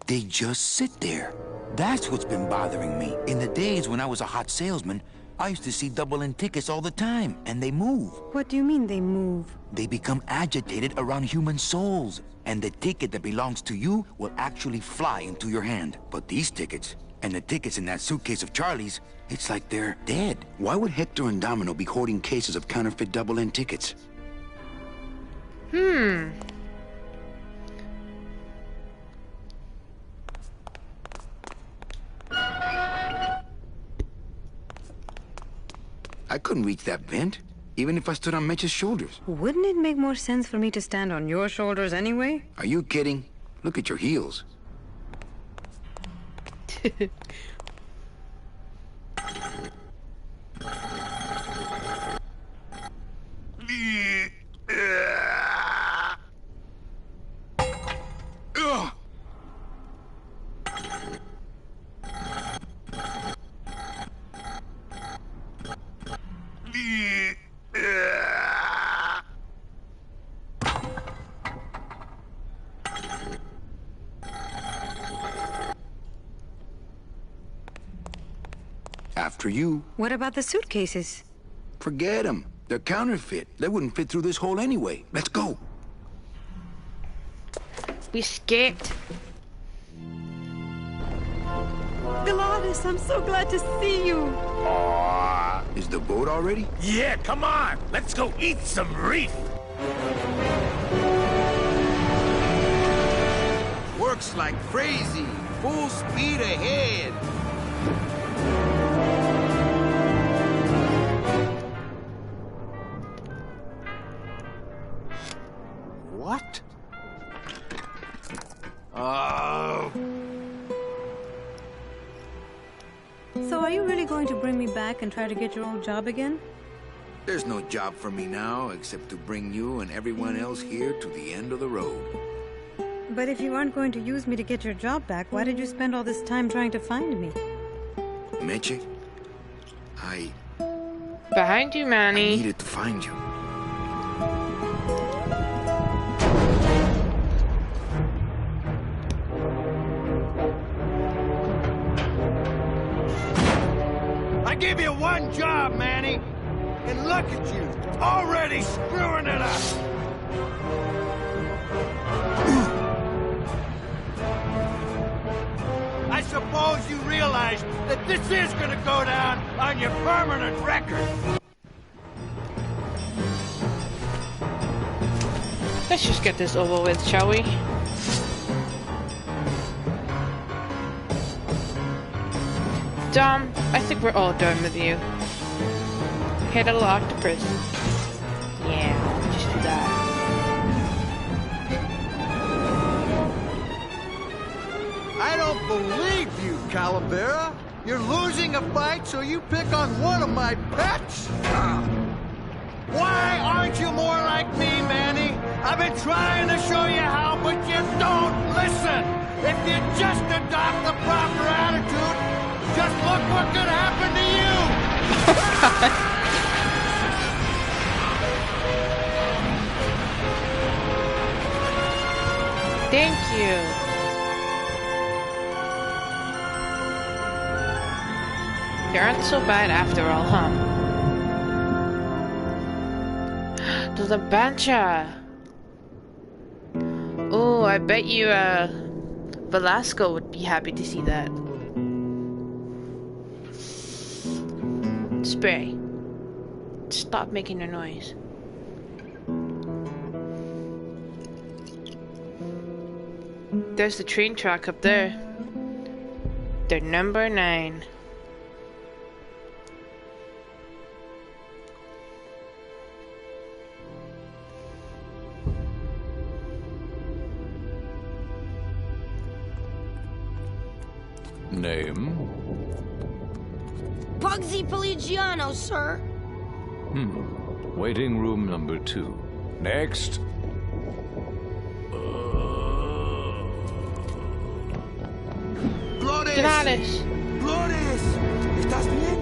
They just sit there. That's what's been bothering me. In the days when I was a hot salesman, I used to see double-end tickets all the time, and they move. What do you mean they move? They become agitated around human souls, and the ticket that belongs to you will actually fly into your hand. But these tickets, and the tickets in that suitcase of Charlie's, it's like they're dead. Why would Hector and Domino be hoarding cases of counterfeit double-end tickets? I couldn't reach that vent, even if I stood on Mitch's shoulders. Wouldn't it make more sense for me to stand on your shoulders anyway? Are you kidding? Look at your heels. After you. What about the suitcases? Forget them. They're counterfeit. They wouldn't fit through this hole anyway. Let's go. We escaped. Gladys, I'm so glad to see you. Is the boat already? Yeah, come on. Let's go eat some reef. Works like crazy. Full speed ahead. What? Oh. So are you really going to bring me back and try to get your old job again? There's no job for me now except to bring you and everyone else here to the end of the road. But if you aren't going to use me to get your job back, why did you spend all this time trying to find me? Meche, Behind you, I Manny. needed to find you. I give you one job, Manny. And look at you, already screwing it up. I suppose you realize that this is gonna go down on your permanent record. Let's just get this over with, shall we? Dom, I think we're all done with you. Hit a little octopus. Yeah, just do that. I don't believe you, Calavera. You're losing a fight, so you pick on one of my pets? Why aren't you more like me, Manny? I've been trying to show you how, but you don't listen. If you just adopt the proper attitude, just look what could happen to you. Thank you. You aren't so bad after all, huh? There's a bancha. Oh, I bet you, Velasco would be happy to see that. Spray. Stop making a noise. There's the train track up there. They're number 9. Name? Pugsy Pelagiano, sir. Waiting room number 2. Next. Gladys! Flores, ¿estás bien?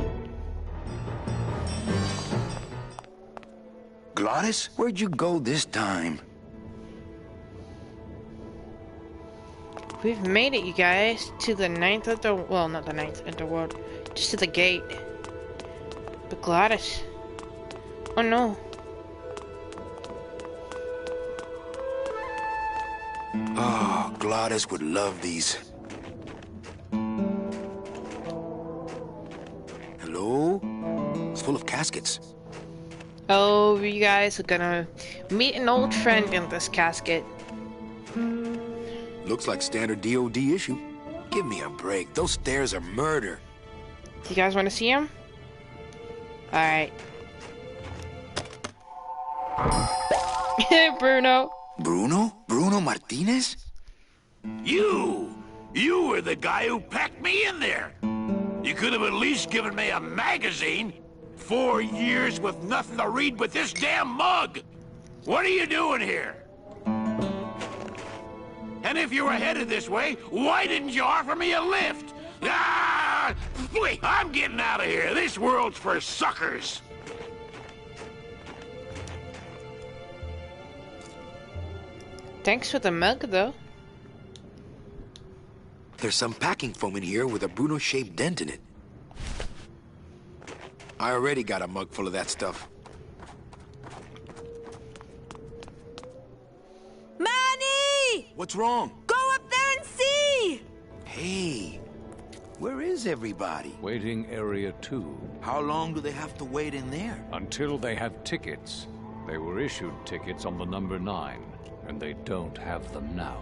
Gladys, where'd you go this time? We've made it, you guys, to the 9th of the... Well, not the 9th underworld. Just to the gate. But Gladys... Oh no. Oh, Gladys would love these. Hello? It's full of caskets. Oh, you guys are gonna meet an old friend in this casket. Looks like standard DOD issue. Give me a break. Those stairs are murder. You guys want to see him? Alright. Bruno. Bruno? Bruno Martinez? You were the guy who packed me in there. You could have at least given me a magazine. 4 years with nothing to read but this damn mug. What are you doing here? And if you were headed this way, why didn't you offer me a lift? Ah! Wait, I'm getting out of here. This world's for suckers. Thanks for the mug, though. There's some packing foam in here with a Bruno-shaped dent in it. I already got a mug full of that stuff. Manny! What's wrong? Go up there and see! Hey, where is everybody? Waiting area 2. How long do they have to wait in there? Until they have tickets. They were issued tickets on the number 9, and they don't have them now.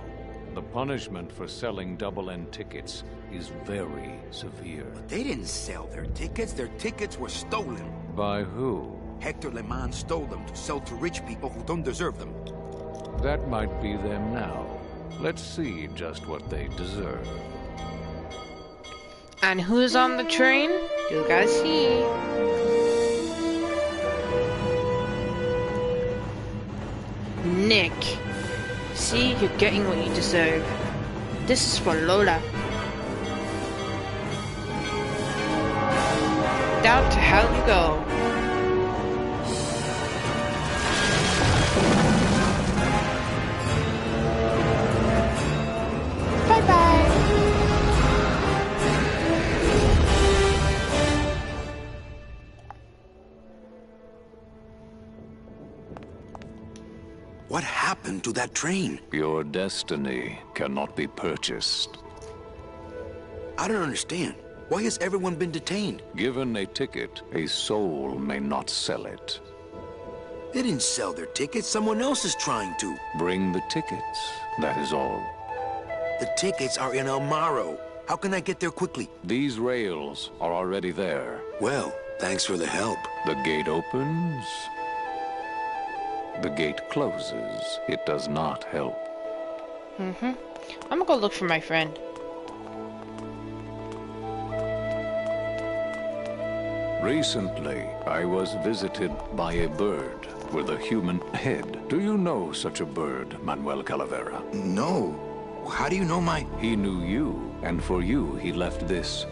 The punishment for selling double-end tickets is very severe. They didn't sell their tickets. Their tickets were stolen. By who? Hector Le Mans stole them to sell to rich people who don't deserve them. That might be them now. Let's see just what they deserve. And who's on the train? You guys see. Nick. See, you're getting what you deserve. This is for Lola. Down to hell you go. Bye-bye. What happened to that train? Your destiny cannot be purchased. I don't understand. Why has everyone been detained? Given a ticket, a soul may not sell it. They didn't sell their tickets. Someone else is trying to. Bring the tickets, that is all. The tickets are in El Marrow. How can I get there quickly? These rails are already there. Well, thanks for the help. The gate opens. The gate closes. It does not help. I'm gonna go look for my friend. Recently, I was visited by a bird with a human head. Do you know such a bird, Manuel Calavera? No. How do you know my... He knew you, and for you he left this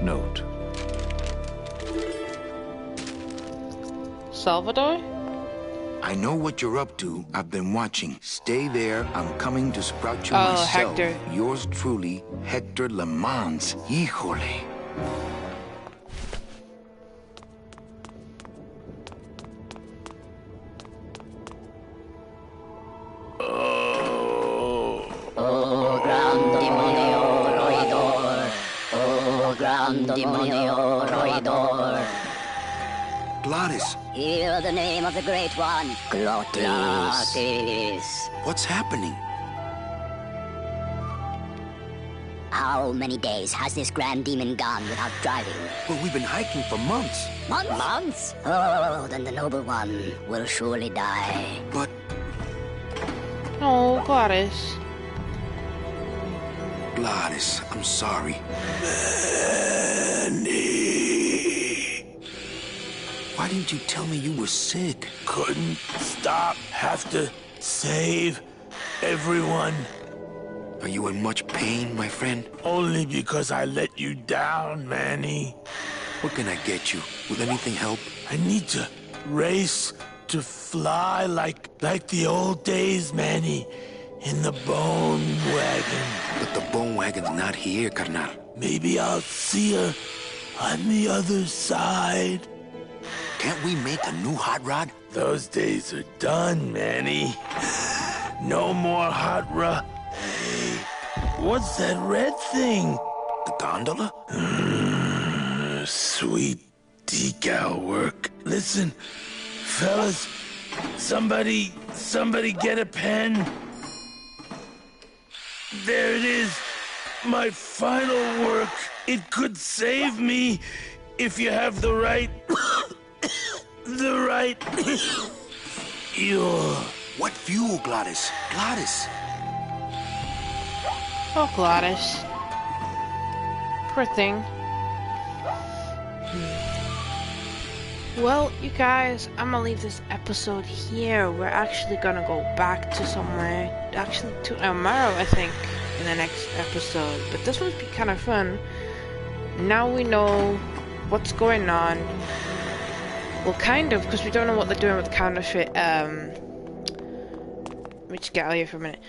note. Salvador? I know what you're up to. I've been watching. Stay there. I'm coming to sprout you myself. Hector. Yours truly, Hector Le Mans. Híjole. Glottis. Hear the name of the Great One. Glottis. What's happening? How many days has this grand demon gone without driving? Well, we've been hiking for months. Months? Oh, then the Noble One will surely die. But... Oh, Gladys. Glottis, I'm sorry. Why didn't you tell me you were sick? Couldn't stop. Have to save everyone. Are you in much pain, my friend? Only because I let you down, Manny. What can I get you? Will anything help? I need to race to fly like the old days, Manny. In the bone wagon. But the bone wagon's not here, carnal. Maybe I'll see her on the other side. Can't we make a new hot rod? Those days are done, Manny. No more hot rod. Hey, what's that red thing? The gondola? Sweet decal work. Listen, fellas, somebody get a pen. There it is, my final work. It could save me if you have the right... fuel. What fuel, Glottis? Glottis. Oh, Gladys. Poor thing. Well, you guys, I'm gonna leave this episode here. We're actually gonna go back to somewhere. Actually, to Marrow, I think, in the next episode. But this would be kind of fun. Now we know what's going on. Well, kind of, because we don't know what they're doing with counterfeit let me just get out of here for a minute.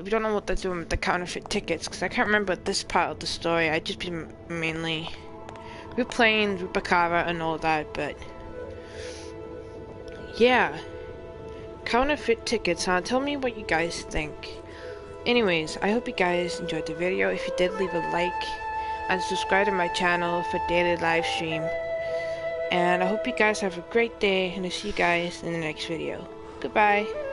We don't know what they're doing with the counterfeit tickets, because I can't remember this part of the story. I just been mainly replaying Rupakara and all that, but yeah. Counterfeit tickets, huh? Tell me what you guys think. Anyways, I hope you guys enjoyed the video. If you did, leave a like and subscribe to my channel for daily live stream. And I hope you guys have a great day, and I'll see you guys in the next video. Goodbye.